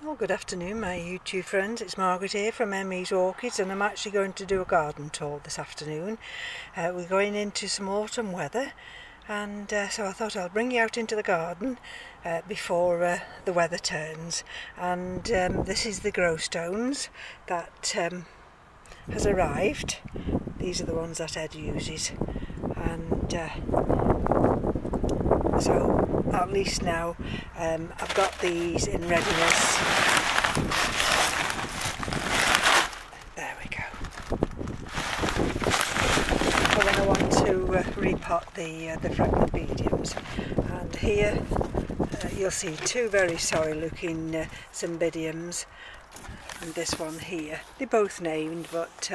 Well, good afternoon my YouTube friends, it's Margaret here from M.E.s Orchids, and I'm actually going to do a garden tour this afternoon. We're going into some autumn weather, and so I thought I'll bring you out into the garden before the weather turns. And this is the grow stones that has arrived. These are the ones that Ed uses, and so at least now I've got these in readiness. There we go. So then I want to repot the fragment mediums, and here you'll see two very sorry looking cymbidiums, and this one here. They're both named, but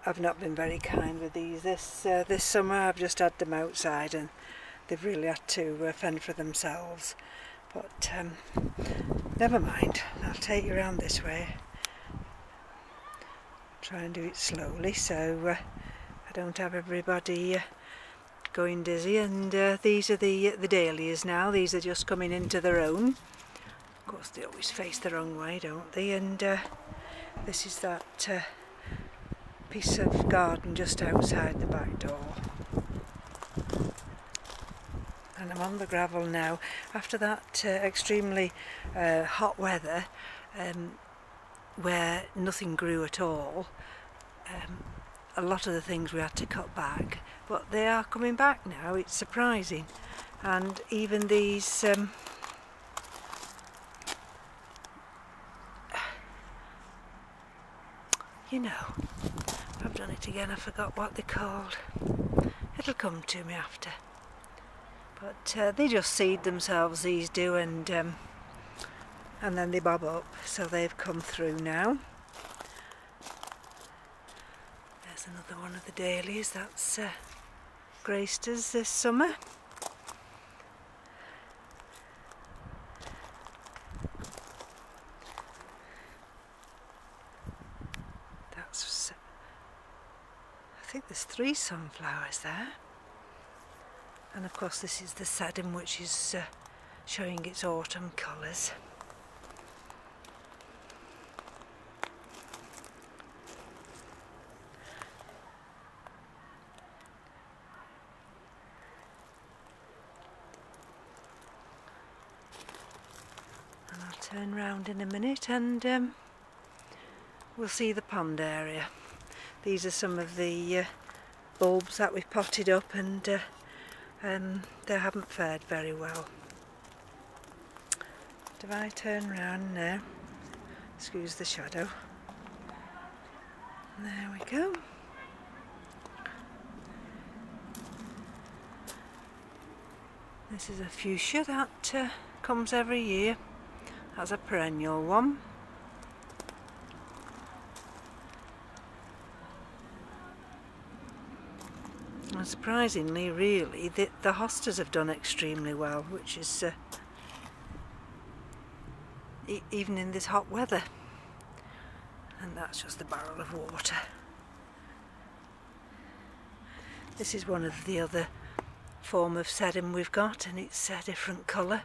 I've not been very kind with these this summer. I've just had them outside and they've really had to fend for themselves, but never mind, I'll take you around this way. Try and do it slowly so I don't have everybody going dizzy. And these are the dahlias now. These are just coming into their own. Of course they always face the wrong way, don't they? And this is that piece of garden just outside the back door. And I'm on the gravel now. After that extremely hot weather where nothing grew at all, a lot of the things we had to cut back, but they are coming back now. It's surprising. And even these you know, I've done it again, I forgot what they're called. It'll come to me after. But they just seed themselves, these do, and then they bob up, so they've come through now. There's another one of the dahlias that's graced us this summer. I think there's 3 sunflowers there. And of course this is the sedum, which is showing its autumn colours. And I'll turn round in a minute and we'll see the pond area. These are some of the bulbs that we've potted up, and they haven't fared very well. If I turn round now, excuse the shadow, there we go. This is a fuchsia that comes every year. That's a perennial one. And surprisingly, really, the hostas have done extremely well, which is even in this hot weather. And that's just the barrel of water. This is one of the other form of sedum we've got, and it's a different colour.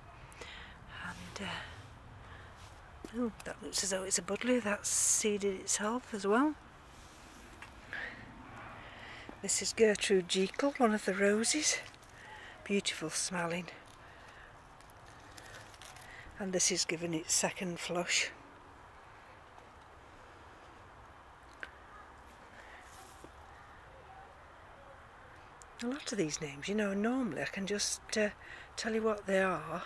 And oh, that looks as though it's a buddleia that's seeded itself as well. This is Gertrude Jekyll, one of the roses. Beautiful smelling. And this is given its second flush. A lot of these names, you know, normally I can just tell you what they are,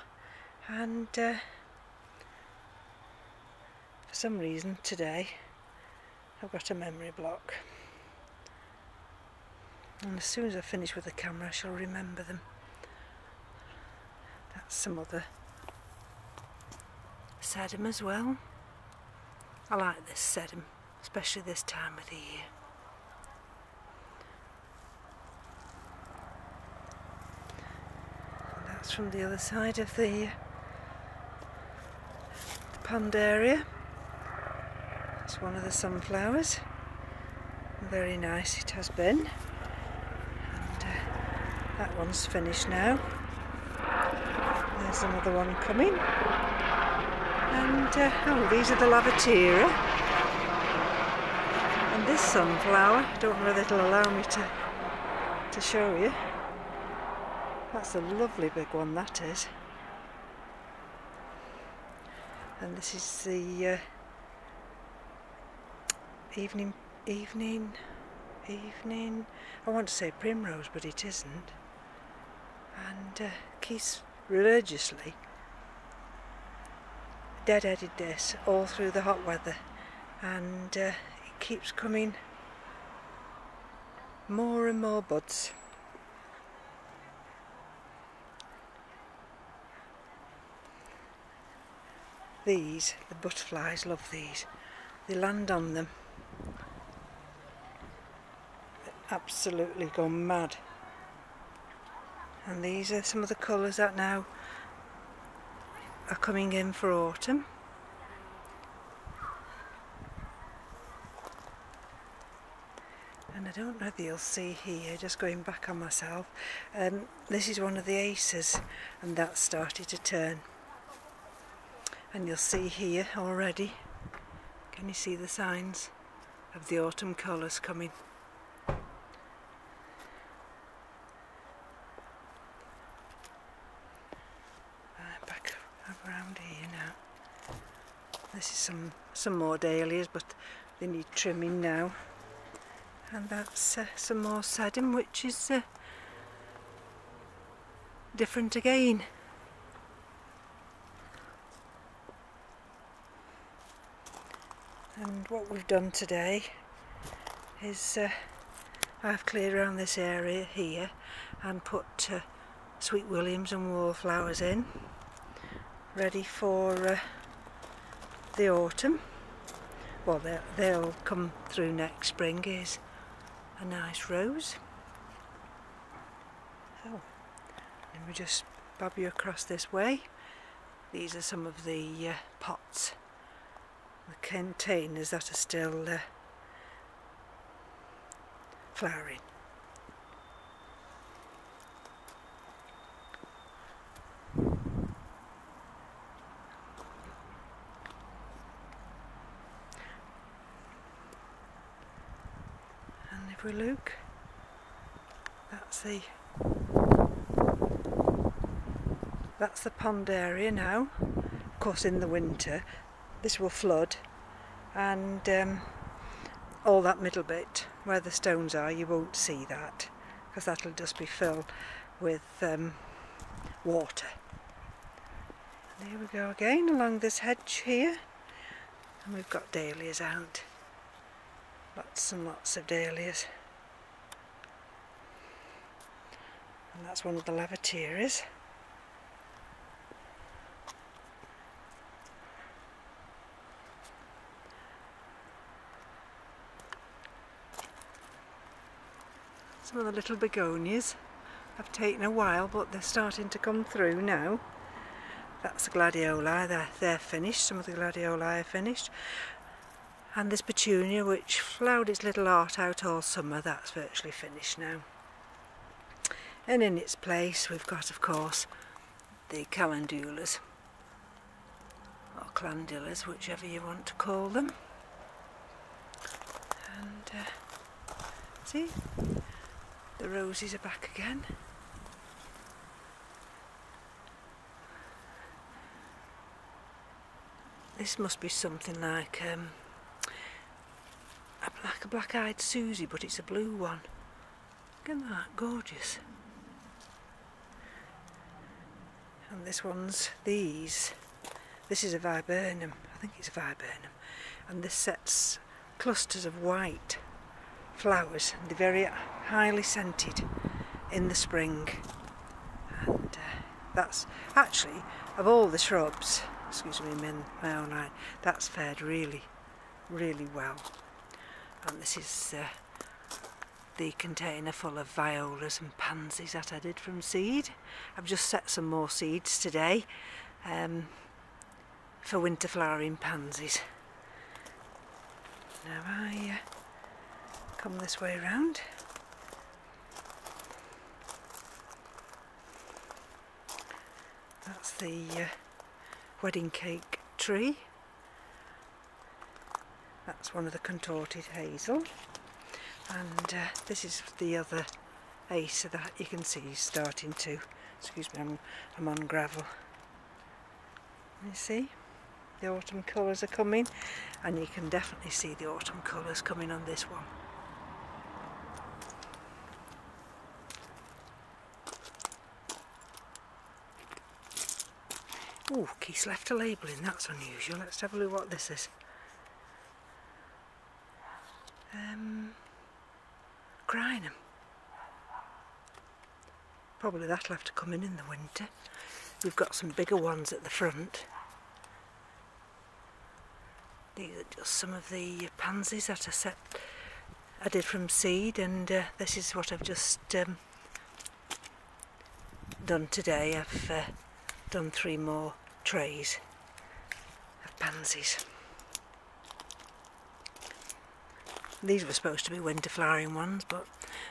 and for some reason today I've got a memory block. And as soon as I finish with the camera I shall remember them. That's some other sedum as well. I like this sedum, especially this time of the year. And that's from the other side of the pond area. That's one of the sunflowers. Very nice it has been. That one's finished now. There's another one coming. oh, these are the Lavatera. And this sunflower, I don't know whether it'll allow me to show you. That's a lovely big one, that is. And this is the evening, I want to say primrose, but it isn't. And keeps religiously dead-headed this all through the hot weather, and it keeps coming more and more buds. These, the butterflies love these. They land on them, they absolutely go mad. And these are some of the colours that now are coming in for autumn. And I don't know whether you'll see here, just going back on myself, this is one of the aces, and that's started to turn. And you'll see here already, can you see the signs of the autumn colours coming? Back around here now. This is some more dahlias, but they need trimming now. And that's some more sedum, which is different again. And what we've done today is I've cleared around this area here and put sweet williams and wallflowers in, ready for the autumn. Well, they'll come through next spring. Here's a nice rose. Oh, and we just bob you across this way. These are some of the pots, the containers that are still flowering. And if we look, that's the pond area now. Of course, in the winter this will flood, and all that middle bit where the stones are, you won't see that, because that'll just be filled with water. And here we go again along this hedge here, and we've got dahlias out. Lots and lots of dahlias. And that's one of the Lavateras. Some of the little begonias have taken a while, but they're starting to come through now. That's the gladioli, they're finished, some of the gladioli are finished. And this petunia, which flowered its little heart out all summer, that's virtually finished now. And in its place we've got, of course, the calendulas, or clandillas, whichever you want to call them. And see, the roses are back again. This must be something like a black-eyed Susie, but it's a blue one. Look at that, gorgeous. And this one's this is a viburnum, I think it's a viburnum, and this sets clusters of white flowers, and they're very highly scented in the spring. And that's actually, of all the shrubs, excuse me, my own eye, that's fared really, really well. And this is the container full of violas and pansies that I did from seed. I've just set some more seeds today for winter flowering pansies. Now I come this way round. That's the wedding cake tree, That's one of the contorted hazel, and this is the other acer that you can see is starting to, excuse me, I'm on gravel. You see the autumn colours are coming, and you can definitely see the autumn colours coming on this one. Oh, Keith's left a label in, that's unusual. Let's have a look what this is. Crinum. Probably that'll have to come in the winter. We've got some bigger ones at the front. These are just some of the pansies that I did from seed, and this is what I've just done today. I've done 3 more trays of pansies. These were supposed to be winter flowering ones, but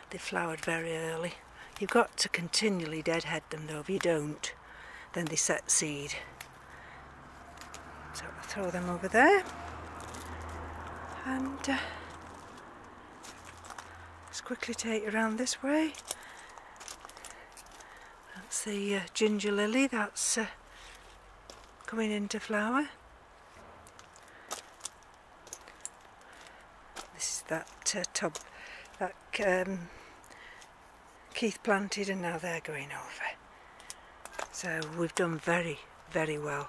they flowered very early. You've got to continually deadhead them though. If you don't, then they set seed. So I'll throw them over there, and let's quickly take it around this way. That's the ginger lily that's coming into flower. This is that tub that Keith planted, and now they're going over. So we've done very, very well,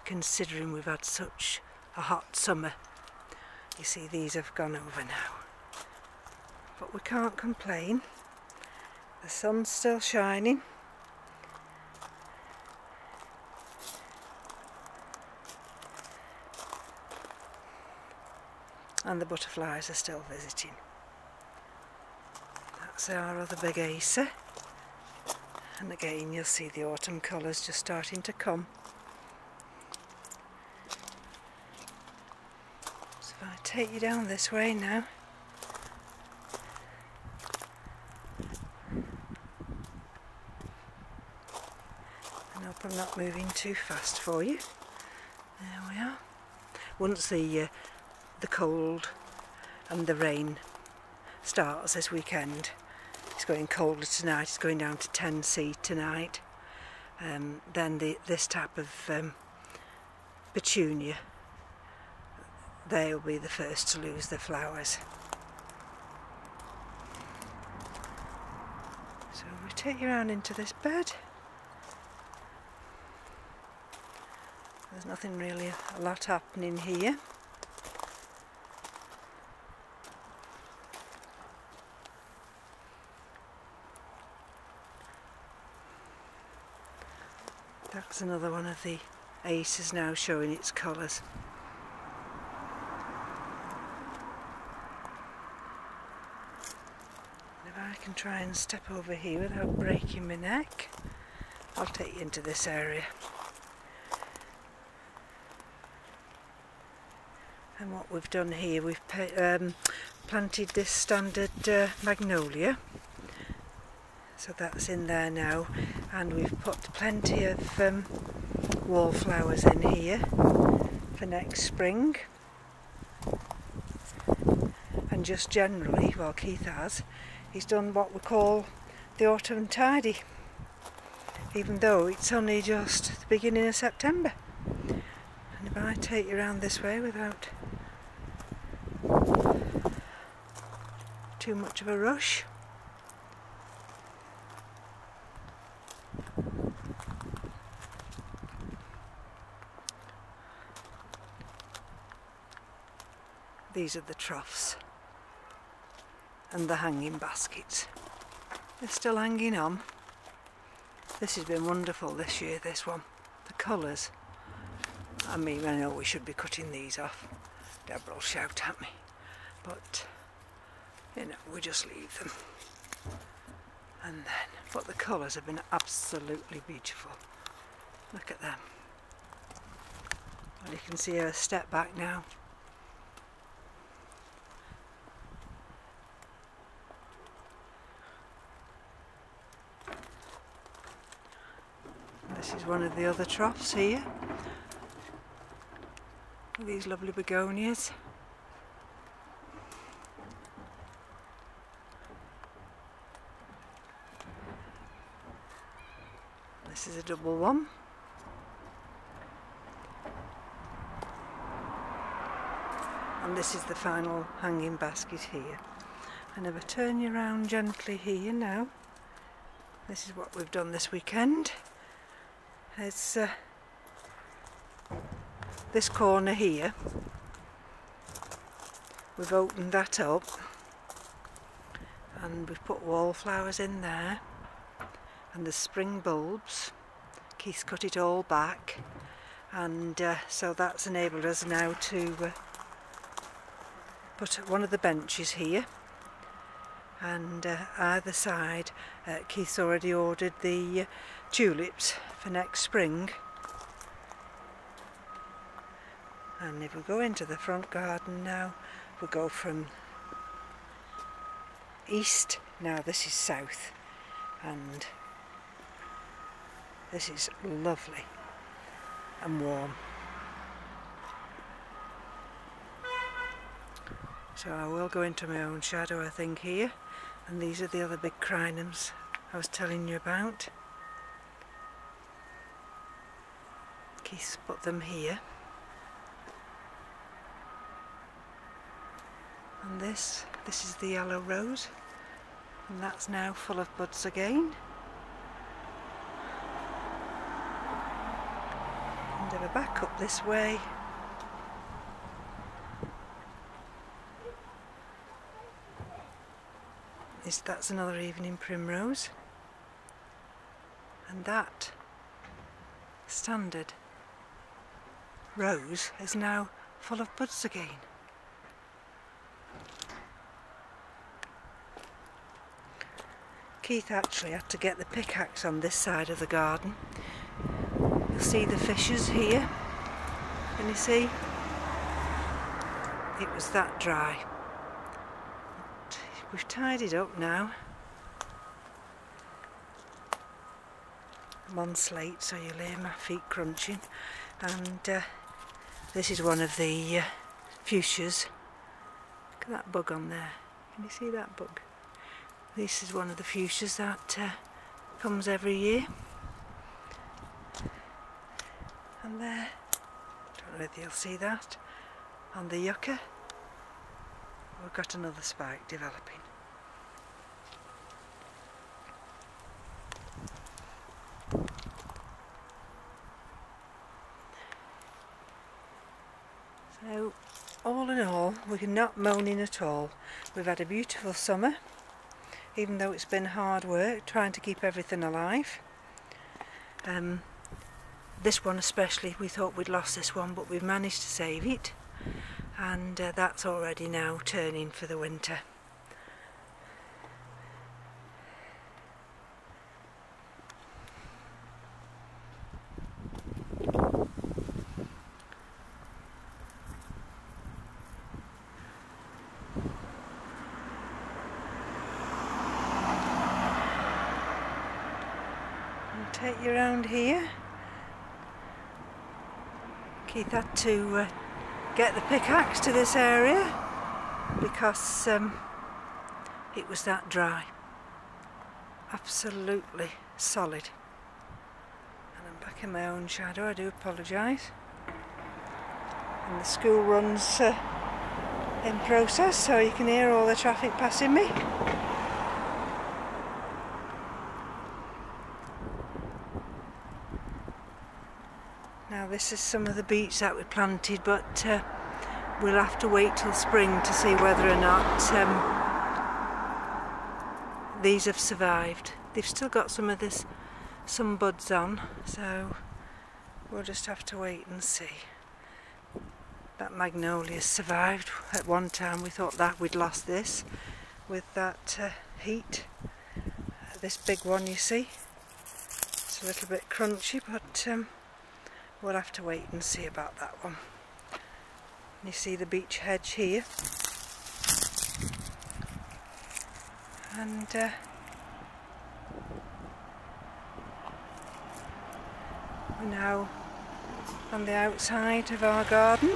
considering we've had such a hot summer. You see, these have gone over now. But we can't complain. The sun's still shining. And the butterflies are still visiting. That's our other big acer. And again you'll see the autumn colours just starting to come. So if I take you down this way now. I hope I'm not moving too fast for you. There we are. Once the cold and the rain starts this weekend, it's going colder tonight, it's going down to 10°C tonight, then this type of petunia, they'll be the first to lose their flowers. So we take you around into this bed. There's nothing really a lot happening here. That's another one of the acers now showing its colours. And if I can try and step over here without breaking my neck, I'll take you into this area. And what we've done here, we've planted this standard magnolia. So that's in there now, and we've put plenty of wallflowers in here for next spring. And just generally, well, Keith he's done what we call the autumn tidy, even though it's only just the beginning of September. And if I take you around this way without too much of a rush. These are the troughs and the hanging baskets. They're still hanging on. This has been wonderful this year, this one. The colours. I mean, I know we should be cutting these off. Deborah will shout at me. But, you know, we just leave them. And then, but the colours have been absolutely beautiful. Look at them. Well, you can see her step back now. This is one of the other troughs here. These lovely begonias. is a double one. And this is the final hanging basket here. And if I turn you around gently here now, this is what we've done this weekend. It's this corner here. We've opened that up and we've put wallflowers in there, and the spring bulbs. Keith's cut it all back, and so that's enabled us now to put one of the benches here, and either side Keith's already ordered the tulips for next spring. And if we go into the front garden now, we go from east, now this is south, and this is lovely and warm. So I will go into my own shadow, I think, here, and these are the other big crinums I was telling you about. Keith's put them here. And this is the yellow rose, and that's now full of buds again. And if I back up this way, that's another evening primrose, and that standard rose is now full of buds again. Keith actually had to get the pickaxe on this side of the garden. You'll see the fissures here. Can you see? It was that dry. But we've tied it up now. I'm on slate, so you'll hear my feet crunching. And this is one of the fuchsias. Look at that bug on there. Can you see that bug? This is one of the fuchsias that comes every year. And there, don't know if you'll see that, on the yucca, we've got another spike developing. So, all in all, we're not moaning at all. We've had a beautiful summer, even though it's been hard work trying to keep everything alive. This one especially, we thought we'd lost this one, but we've managed to save it, and that's already now turning for the winter. Take you around here. Keith had to get the pickaxe to this area because it was that dry. Absolutely solid. And I'm back in my own shadow, I do apologise. And the school run's in process, so you can hear all the traffic passing me. Now this is some of the beets that we planted, but we'll have to wait till spring to see whether or not these have survived. They've still got some buds on, so we'll just have to wait and see. That magnolia survived. At one time we thought that we'd lost this with that heat. This big one, you see, it's a little bit crunchy, but we'll have to wait and see about that one. You see the beech hedge here, and we're now on the outside of our garden.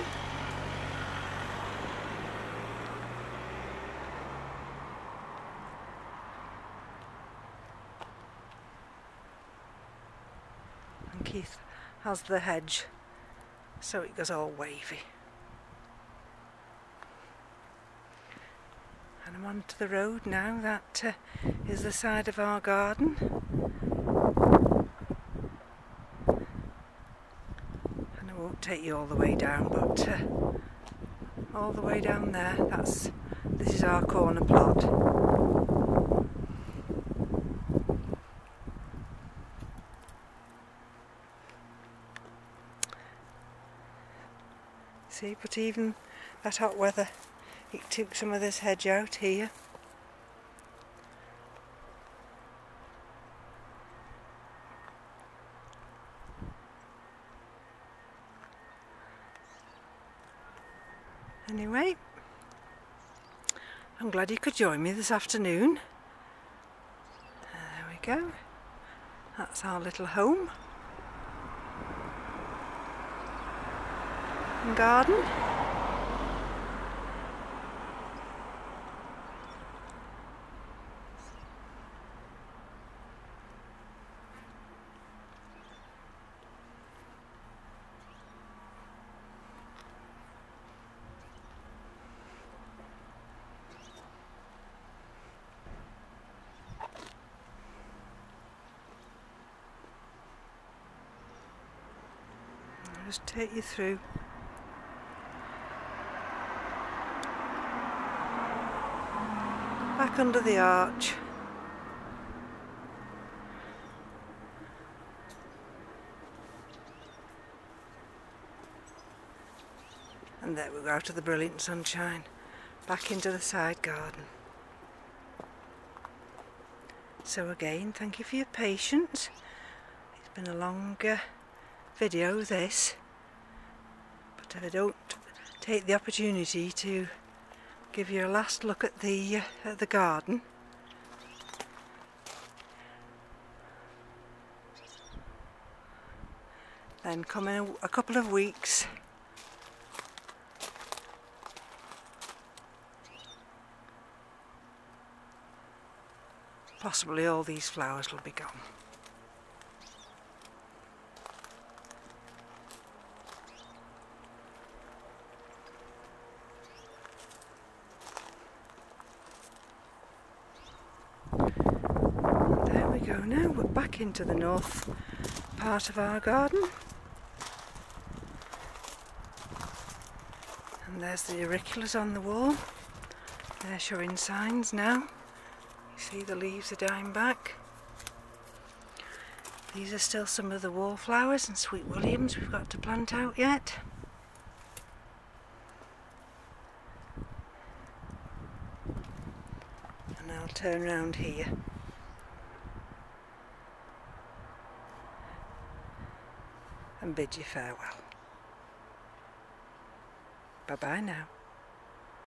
he has the hedge so it goes all wavy. And I'm onto the road now. That is the side of our garden. And I won't take you all the way down, but all the way down there, this is our corner plot. See, but even that hot weather, it took some of this hedge out here. Anyway, I'm glad you could join me this afternoon. There we go. That's our little home and garden. I'll just take you through. Back under the arch. And there we go, out of the brilliant sunshine. Back into the side garden. So again, thank you for your patience. It's been a long video this, but if I don't take the opportunity to give you a last look at the garden, then come in a couple of weeks possibly all these flowers will be gone. There we go now, we're back into the north part of our garden. And there's the auriculas on the wall. They're showing signs now. You see the leaves are dying back. These are still some of the wallflowers and sweet williams we've got to plant out yet. And I'll turn round here. And bid you farewell. Bye bye now.